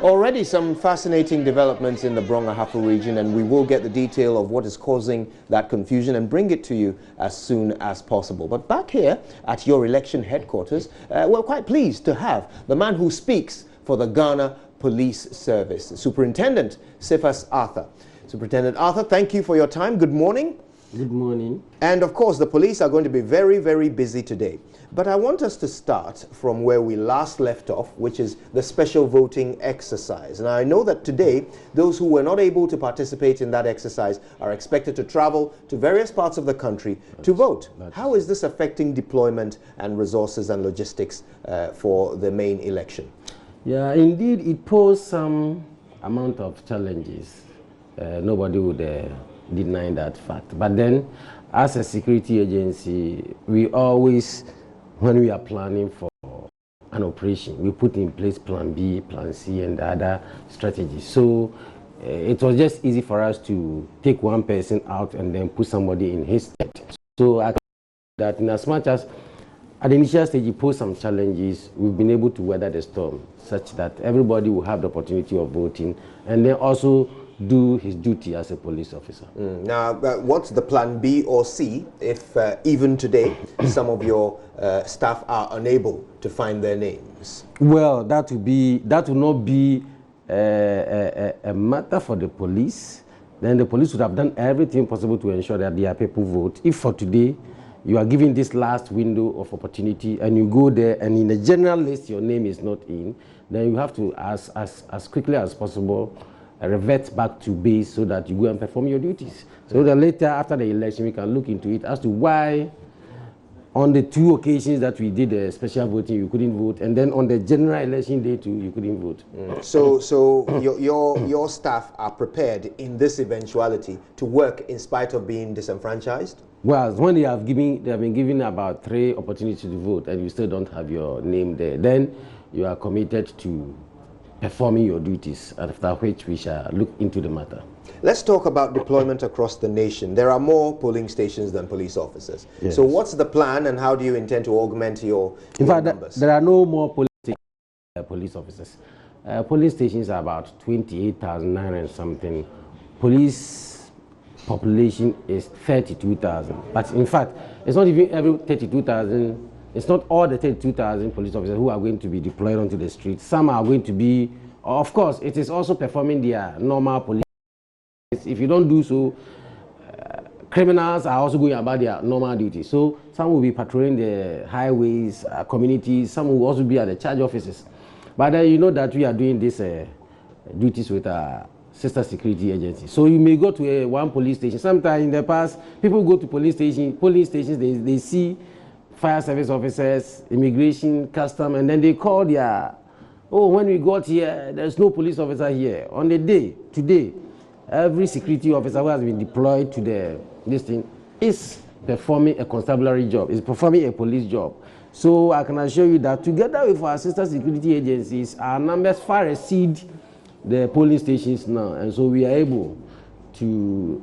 Already some fascinating developments in the Brong Ahafo region, and we will get the detail of what is causing that confusion and bring it to you as soon as possible. But back here at your election headquarters, we're quite pleased to have the man who speaks for the Ghana Police Service, Superintendent Cephas Arthur. Superintendent Arthur, thank you for your time. Good morning. Good morning. And of course, the police are going to be very, very busy today. But I want us to start from where we last left off, which is the special voting exercise. And I know that today, those who were not able to participate in that exercise are expected to travel to various parts of the country to vote. How is this affecting deployment and resources and logistics for the main election? Yeah, indeed, it posed some amount of challenges. Nobody would deny that fact. But then, as a security agency, we always, when we are planning for an operation, we put in place plan B, plan C, and other strategies. So it was just easy for us to take one person out and then put somebody in his stead. So I can say that in as much as at the initial stage it posed some challenges, we've been able to weather the storm such that everybody will have the opportunity of voting and then also do his duty as a police officer. Now, what's the plan B or C if even today some of your staff are unable to find their names? Well, that will not be a matter for the police. Then the police would have done everything possible to ensure that their people vote. If for today you are given this last window of opportunity and you go there and in the general list your name is not in, then you have to, as quickly as possible, revert back to base so that you go and perform your duties. So that later, after the election, we can look into it as to why on the two occasions that we did the special voting, you couldn't vote, and then on the general election day too, you couldn't vote. So your staff are prepared in this eventuality to work in spite of being disenfranchised? Well, when they have been given about 3 opportunities to vote and you still don't have your name there, then you are committed to performing your duties, after which we shall look into the matter. Let's talk about deployment across the nation. There are more polling stations than police officers. Yes. So what's the plan and how do you intend to augment your numbers? There are no more police officers. Police stations are about 28,900 something. Police population is 32,000. But in fact, it's not even every 32,000. It's not all the 32,000 police officers who are going to be deployed onto the streets. Some are going to be, of course, it is also performing their normal police. If you don't do so, criminals are also going about their normal duties. So some will be patrolling the highways, communities. Some will also be at the charge offices. But then you know that we are doing these duties with our sister security agency. So you may go to one police station. Sometimes in the past, people go to police stations, they see fire service officers, immigration, custom, and then they call their, oh, when we got here, there's no police officer here. On the day, today, every security officer who has been deployed to this thing is performing a constabulary job, is performing a police job. So I can assure you that together with our sister security agencies, our numbers far exceed the polling stations now. And so we are able to,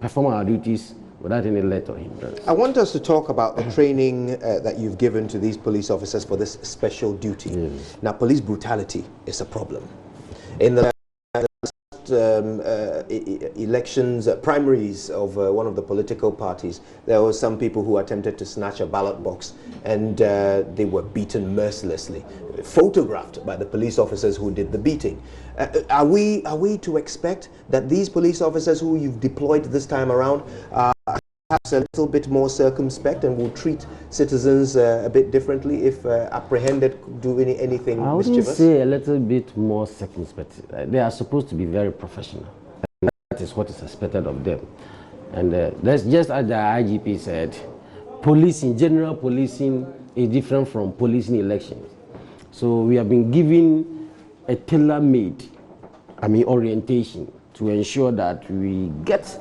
perform our duties without any let or hindrance. I want us to talk about the training that you've given to these police officers for this special duty. Yes. Now, police brutality is a problem. In the elections, primaries of one of the political parties, there were some people who attempted to snatch a ballot box and they were beaten mercilessly, photographed by the police officers who did the beating. Are we to expect that these police officers who you've deployed this time around are perhaps a little bit more circumspect and will treat citizens a bit differently if apprehended doing anything mischievous? I wouldn't say a little bit more circumspect. They are supposed to be very professional. And that is what is expected of them. And that's just as the IGP said, policing, general policing is different from policing elections. So we have been given a tailor-made, orientation to ensure that we get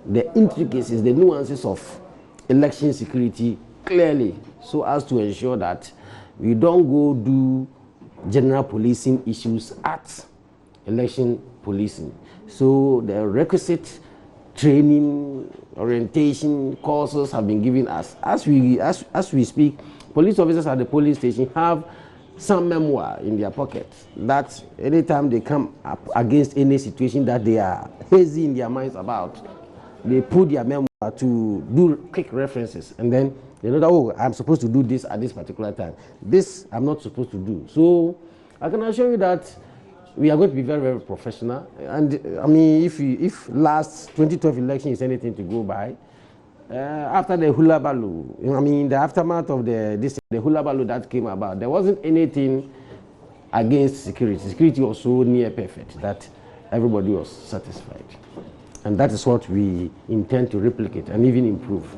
the intricacies, the nuances of election security clearly, so as to ensure that we don't go do general policing issues at election policing. So the requisite training, orientation courses have been given us. As we speak, police officers at the polling station have some memoir in their pocket that anytime they come up against any situation that they are hazy in their minds about, they put their memoir to do quick references, and then they know that, oh, I'm supposed to do this at this particular time. This I'm not supposed to do. So I can assure you that we are going to be very, very professional. And I mean, if last 2012 election is anything to go by, after the hula baloo, I mean, the aftermath of the hula baloo that came about, there wasn't anything against security. Security was so near perfect that everybody was satisfied. And that is what we intend to replicate and even improve.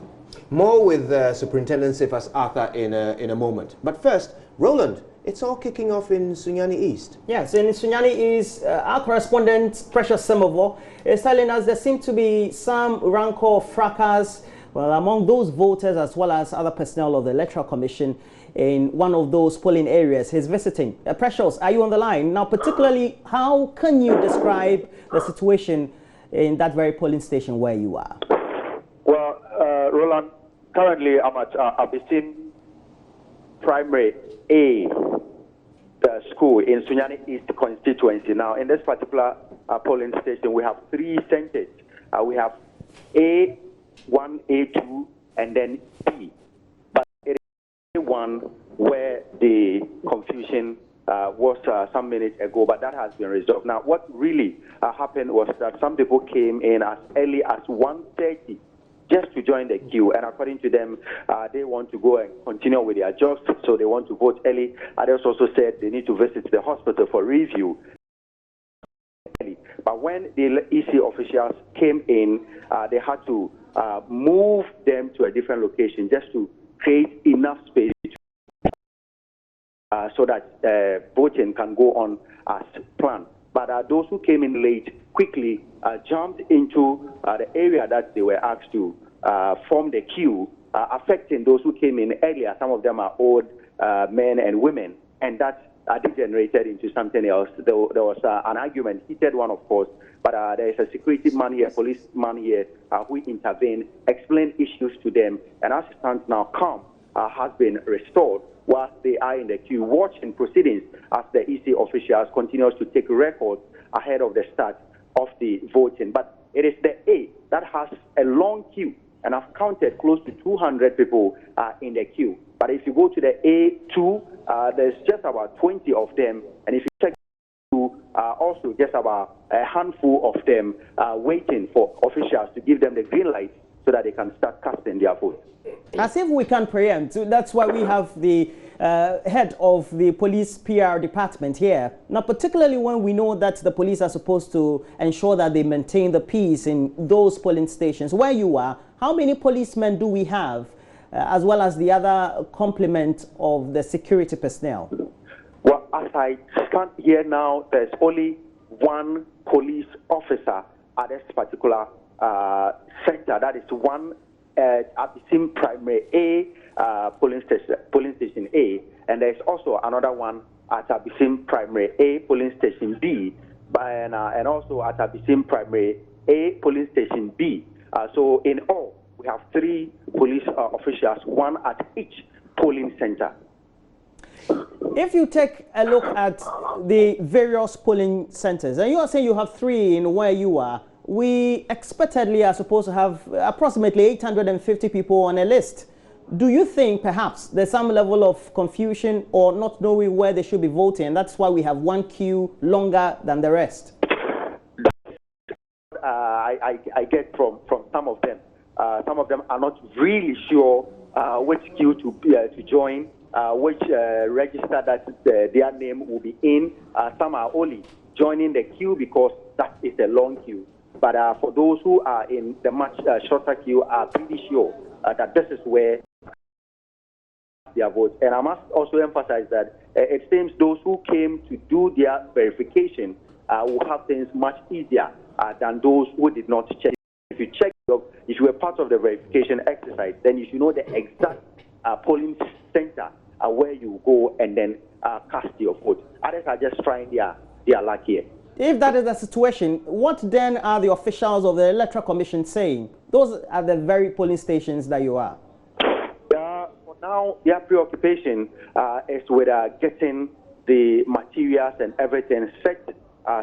More with Superintendent Cephas Arthur in a moment. But first, Roland, it's all kicking off in Sunyani East. Yes, in Sunyani East, our correspondent, Precious Semovo, is telling us there seem to be some rancor fracas, well, among those voters as well as other personnel of the Electoral Commission in one of those polling areas he's visiting. Precious, are you on the line? Now, particularly, how can you describe the situation in that very polling station where you are? Well, Roland, currently I'm at Abisim Primary A school in Sunyani East constituency. Now, in this particular polling station, we have 3 centers. We have A1, A2, and then B. But it is one where the confusion was some minutes ago, but that has been resolved. Now, what really happened was that some people came in as early as 1:30 just to join the queue, and according to them, they want to go and continue with their jobs, so they want to vote early. Others also said they need to visit the hospital for review. But when the EC officials came in, they had to move them to a different location just to create enough space so that voting can go on as planned. But those who came in late quickly jumped into the area that they were asked to form the queue, affecting those who came in earlier. Some of them are old men and women, and that degenerated into something else. There was an argument, heated one, of course, but there is a security man here, policeman here, who intervened, explained issues to them, and as it stands now, calm has been restored whilst they are in the queue watching proceedings as the EC officials continues to take records ahead of the start of the voting. But it is the A that has a long queue, and I've counted close to 200 people in the queue. But if you go to the A2, there's just about 20 of them, and if you check also just about a handful of them waiting for officials to give them the green light so that they can start casting their vote. As if we can preempt. That's why we have the head of the police PR department here. Now, particularly when we know that the police are supposed to ensure that they maintain the peace in those polling stations. Where you are, how many policemen do we have, as well as the other complement of the security personnel? Well, as I stand here now, there's only one police officer at this particular center. That is one at Abisim Primary A, polling station A, and there's also another one at Abisim Primary A, polling station B, and also at Abisim Primary A, polling station B. So in all, we have 3 police officials, one at each polling center. If you take a look at the various polling centers, and you are saying you have 3 in where you are, we expectedly are supposed to have approximately 850 people on a list. Do you think perhaps there's some level of confusion or not knowing where they should be voting, and that's why we have one queue longer than the rest? I get from some of them. Some of them are not really sure which queue to join, which register that their name will be in. Some are only joining the queue because that is a long queue. But for those who are in the much shorter queue, are pretty sure that this is where their vote. And I must also emphasize that it seems those who came to do their verification will have things much easier than those who did not check. If you check, if you were part of the verification exercise, then you should know the exact polling center where you go and then cast your vote. Others are just trying their luck here. If that is the situation, what then are the officials of the Electoral Commission saying? Those are the very polling stations that you are. For now, now their preoccupation is with getting the materials and everything set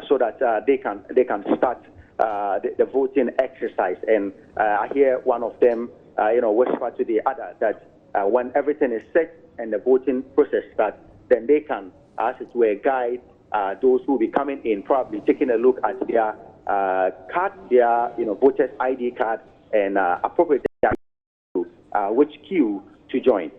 so that they can start the voting exercise. And I hear one of them, whisper to the other that when everything is set and the voting process starts, then they can, as it were, guide those who will be coming in, probably taking a look at their card, their voters' ID card, and appropriate which queue to join.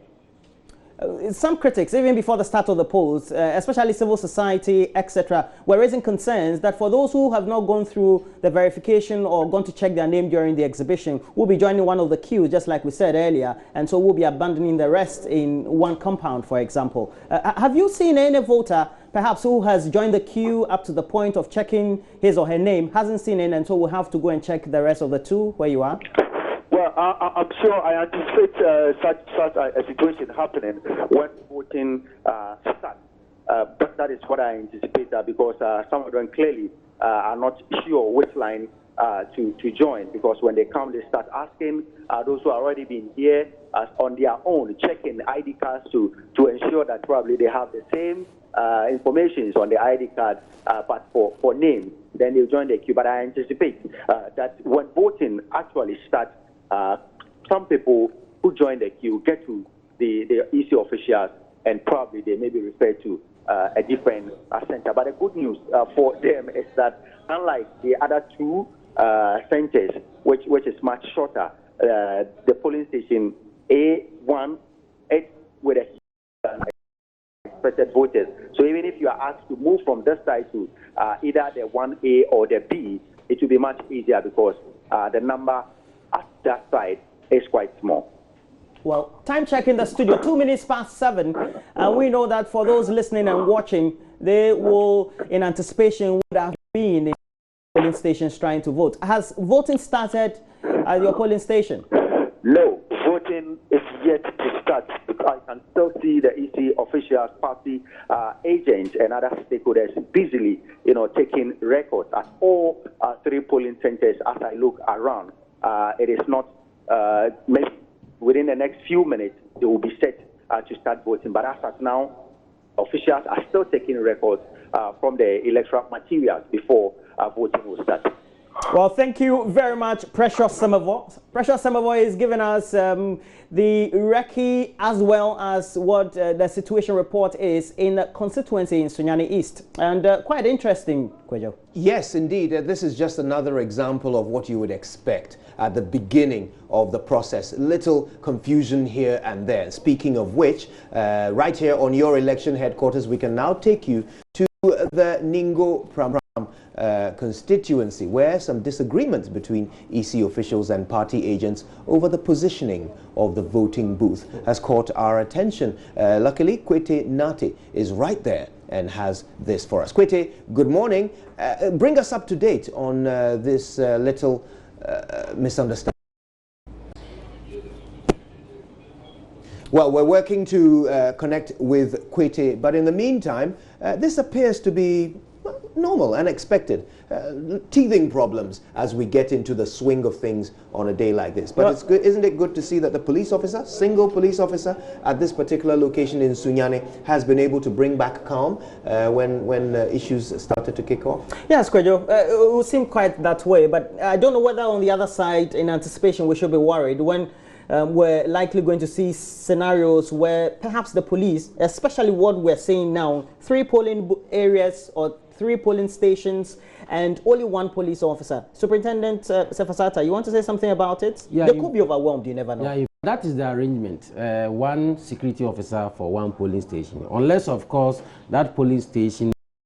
Some critics, even before the start of the polls, especially civil society, etc., were raising concerns that for those who have not gone through the verification or gone to check their name during the exhibition, will be joining one of the queues, just like we said earlier, and so we'll be abandoning the rest in one compound, for example. Have you seen any voter, perhaps, who has joined the queue up to the point of checking his or her name, hasn't seen it, and so will have to go and check the rest of the two where you are? Well, I'm sure I anticipate such a situation happening when voting starts. But that is what I anticipate because some of them clearly are not sure which line to join, because when they come, they start asking those who are already been here on their own, checking ID cards to ensure that probably they have the same information on the ID card, but for name, then they'll join the queue. But I anticipate that when voting actually starts, some people who join the queue get to the EC officials, and probably they may be referred to a different center. But the good news for them is that unlike the other two centers, which is much shorter, the polling station A1 is with a expected voters. So even if you are asked to move from this side to either the 1A or the B, it will be much easier because the number at that side is quite small. Well, time check in the studio, 2 minutes past 7, and we know that for those listening and watching, they will, in anticipation, would have been in polling stations trying to vote. Has voting started at your polling station? No, voting is yet to start. I can still see the EC officials, party agents, and other stakeholders busily, taking records at all 3 polling centers. As I look around, it is not maybe within the next few minutes they will be set to start voting. But as of now, officials are still taking records from the electoral materials before voting will start. Well, thank you very much, Precious Semevo. Precious Semevo is giving us the recce as well as what the situation report is in the constituency in Sunyani East. And quite interesting, Kwejo. Yes, indeed. This is just another example of what you would expect at the beginning of the process. Little confusion here and there. Speaking of which, right here on your election headquarters, we can now take you to the Ningo Pram constituency, where some disagreements between EC officials and party agents over the positioning of the voting booth has caught our attention. Luckily, Kwete Nate is right there and has this for us. Kwete, good morning. Bring us up to date on this little misunderstanding. Well, we're working to connect with Kwete, but in the meantime, this appears to be normal and expected. Teething problems as we get into the swing of things on a day like this. But it's good, isn't it good to see that the police officer, single police officer at this particular location in Sunyani, has been able to bring back calm when issues started to kick off? Yes, Kwejo, it would seem quite that way, but I don't know whether on the other side, in anticipation, we should be worried when we're likely going to see scenarios where perhaps the police, especially what we're seeing now, 3 polling areas or 3 polling stations and only 1 police officer. Superintendent Sefasata, you want to say something about it? Yeah, they could be overwhelmed, you never know. Yeah, that is the arrangement. 1 security officer for 1 polling station. Unless, of course, that polling station